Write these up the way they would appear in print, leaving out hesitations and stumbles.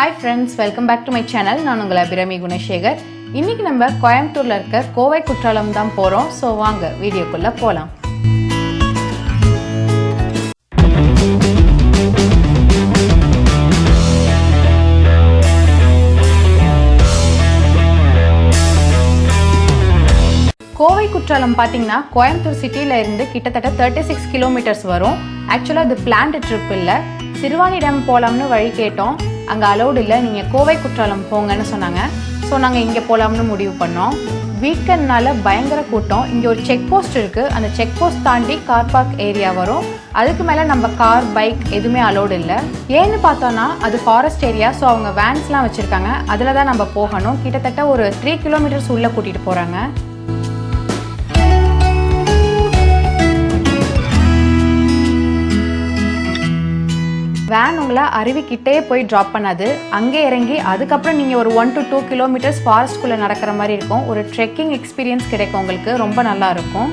Hi friends, welcome back to my channel. நான் உங்கள் அபிராமி குணசேகர். இன்னைக்கு நம்ம கோயம்புத்தூர்ல இருக்க கோவை குற்றாலம் தான் போறோம். சோ வாங்க வீடியோக்குள்ள போலாம். கோவை குற்றாலம் பாத்தீங்கன்னா கோயம்புத்தூர் சிட்டில இருந்து கிட்டத்தட்ட 36 கிலோமீட்டர்ஸ் வரும். ஆக்சுவலா இது பிளான்ட் ட்ரிப் இல்ல. சிறுவாணி டேம் போலாம்னு வழி கேட்டோம். அங்கே அலௌட் இல்லை, நீங்கள் கோவை குற்றாலம் போங்கன்னு சொன்னாங்க. ஸோ நாங்கள் இங்கே போகலாம்னு முடிவு பண்ணோம். வீக்கெண்ட்னால பயங்கர கூட்டம். இங்கே ஒரு செக் போஸ்ட் இருக்குது. அந்த செக் போஸ்ட் தாண்டி கார் பார்க் ஏரியா வரும். அதுக்கு மேலே நம்ம கார் பைக் எதுவுமே அலௌட் இல்லை. ஏன்னு பார்த்தோன்னா அது ஃபாரஸ்ட் ஏரியா. ஸோ அவங்க வேன்ஸ்லாம் வச்சுருக்காங்க. அதில் தான் நம்ம போகணும். கிட்டத்தட்ட ஒரு 3 கிலோமீட்டர்ஸ் உள்ளே கூட்டிகிட்டு போகிறாங்க. வேன் உங்களை அருவிக்கிட்டே போய் ட்ராப் பண்ணாது. அங்கே இறங்கி அதுக்கப்புறம் நீங்கள் ஒரு 1 to 2 கிலோமீட்டர்ஸ் ஃபாரஸ்ட்குள்ளே நடக்கிற மாதிரி இருக்கும். ஒரு ட்ரெக்கிங் எக்ஸ்பீரியன்ஸ் கிடைக்கும் உங்களுக்கு. ரொம்ப நல்லா இருக்கும்.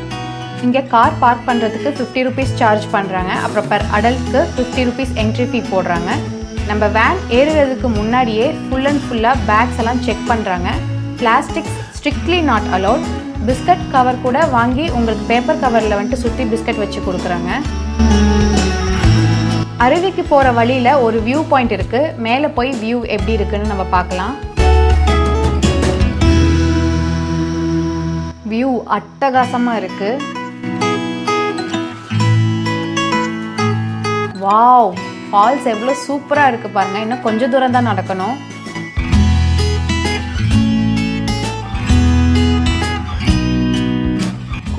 இங்கே கார் பார்க் பண்ணுறதுக்கு 50 ருபீஸ் சார்ஜ் பண்ணுறாங்க. அப்புறம் பர் அடல்ட்க்கு 50 ருபீஸ் என்ட்ரி ஃபீ போடுறாங்க. நம்ம வேன் ஏறுறதுக்கு முன்னாடியே ஃபுல்லாக பேக்ஸ் எல்லாம் செக் பண்ணுறாங்க. Plastics strictly not allowed. Biscuit cover கூட வாங்கி உங்களுக்கு பேப்பர் கவரில் வந்துட்டு சுற்றி பிஸ்கட் வச்சு கொடுக்குறாங்க. அருவிக்கு போகிற வழியில் ஒரு வியூ பாயிண்ட் இருக்குது. மேலே போய் வியூ எப்படி இருக்குன்னு நம்ம பார்க்கலாம். வியூ அட்டகாசமாக இருக்குது. வாவ், ஃபால்ஸ் எவ்வளோ சூப்பராக இருக்குது பாருங்கள். இன்னும் கொஞ்சம் தூரம் தான் நடக்கணும்.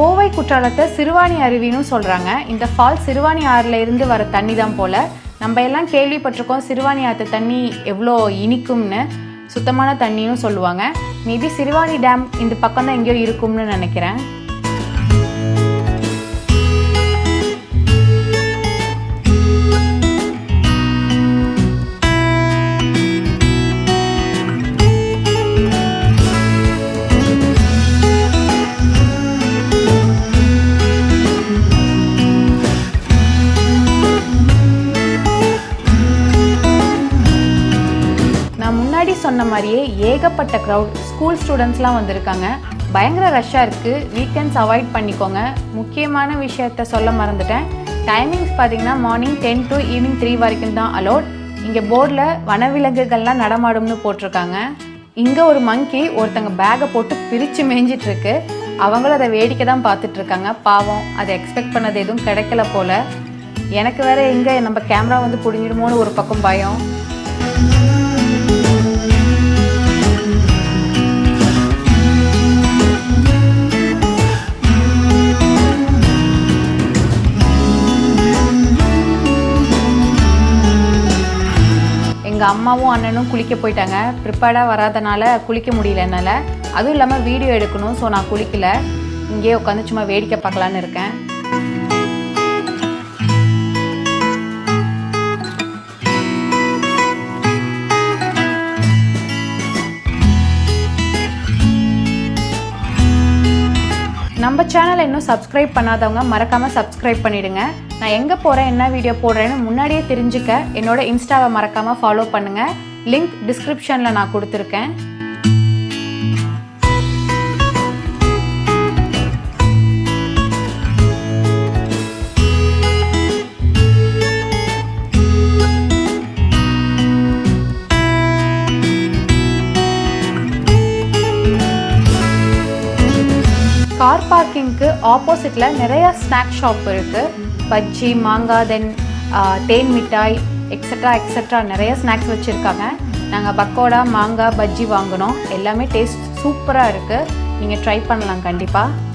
கோவை குற்றாலத்தை சிறுவாணி அருவின்னு சொல்கிறாங்க. இந்த ஃபால்ஸ் சிறுவாணி ஆறில் இருந்து வர தண்ணி தான் போல். நம்ம எல்லாம் கேள்விப்பட்டிருக்கோம் சிறுவாணி ஆற்று தண்ணி எவ்வளோ இனிக்கும்னு. சுத்தமான தண்ணியும் சொல்லுவாங்க. மேபி சிறுவாணி டேம் இந்த பக்கம் தான் எங்கேயோ இருக்கும்னு நினைக்கிறேன். சொன்ன மாதிரியே ஏகப்பட்ட க்ரௌட். ஸ்கூல் ஸ்டூடெண்ட்ஸ்லாம் வந்திருக்காங்க. பயங்கர ரஷ்ஷாக இருக்குது. வீக்கெண்ட்ஸ் அவாய்ட் பண்ணிக்கோங்க. முக்கியமான விஷயத்த சொல்ல மறந்துட்டேன். டைமிங்ஸ் பார்த்தீங்கன்னா மார்னிங் 10 to ஈவினிங் 3 வரைக்கும் தான் அலோட். இங்கே போர்டில் வனவிலங்குகள்லாம் நடமாடும்னு போட்டிருக்காங்க. இங்கே ஒரு மங்கி ஒருத்தங்க பேக்கை போட்டு பிரித்து மேய்ஞ்சிட்ருக்கு. அவங்களும் அதை வேடிக்கை தான் பார்த்துட்ருக்காங்க. பாவம், அதை எக்ஸ்பெக்ட் பண்ணது எதுவும் கிடைக்கல போல். எனக்கு வேறு எங்கே நம்ம கேமரா வந்து பிடிங்கிடுமோன்னு ஒரு பக்கம் பயம். எங்கள் அம்மாவும் அண்ணனும் குளிக்க போயிட்டாங்க. ப்ரிப்பேர்டாக வராதனால குளிக்க முடியல என்னால். அதுவும் இல்லாமல் வீடியோ எடுக்கணும். ஸோ நான் குளிக்கலை. இங்கேயே உட்காந்து சும்மா வேடிக்கை பார்க்கலான்னு இருக்கேன். நம்ம சேனலை இன்னும் சப்ஸ்கிரைப் பண்ணாதவங்க மறக்காமல் சப்ஸ்கிரைப் பண்ணிவிடுங்க. நான் எங்கே போகிறேன், என்ன வீடியோ போடுறேன்னு முன்னாடியே தெரிஞ்சுக்க என்னோட இன்ஸ்டாவை மறக்காமல் ஃபாலோ பண்ணுங்கள். லிங்க் டிஸ்கிரிப்ஷனில் நான் கொடுத்துருக்கேன். கார் பார்க்கிங்க்கு ஆப்போசிட்டில் நிறையா ஸ்நாக் ஷாப் இருக்குது. பஜ்ஜி, மாங்காய், தென் தேன் மிட்டாய் எக்ஸட்ரா நிறைய ஸ்நாக்ஸ் வச்சுருக்காங்க. நாங்கள் பக்கோடா, மாங்காய், பஜ்ஜி வாங்கினோம். எல்லாமே டேஸ்ட் சூப்பராக இருக்குது. நீங்கள் ட்ரை பண்ணலாம் கண்டிப்பாக.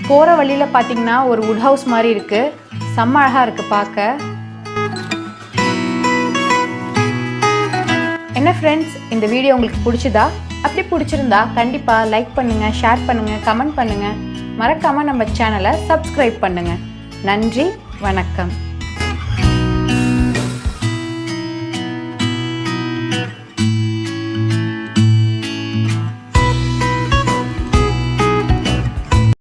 போகிற வழியில் பார்த்தீங்கன்னா ஒரு வுட் ஹவுஸ் மாதிரி இருக்குது. செம்ம அழகாக இருக்குது பார்க்க. என்ன ஃப்ரெண்ட்ஸ், இந்த வீடியோ உங்களுக்கு பிடிச்சதா? அப்படி பிடிச்சிருந்தா கண்டிப்பாக லைக் பண்ணுங்கள், ஷேர் பண்ணுங்கள், கமெண்ட் பண்ணுங்கள். மறக்காமல் நம்ம சேனலை சப்ஸ்கிரைப் பண்ணுங்கள். நன்றி, வணக்கம்.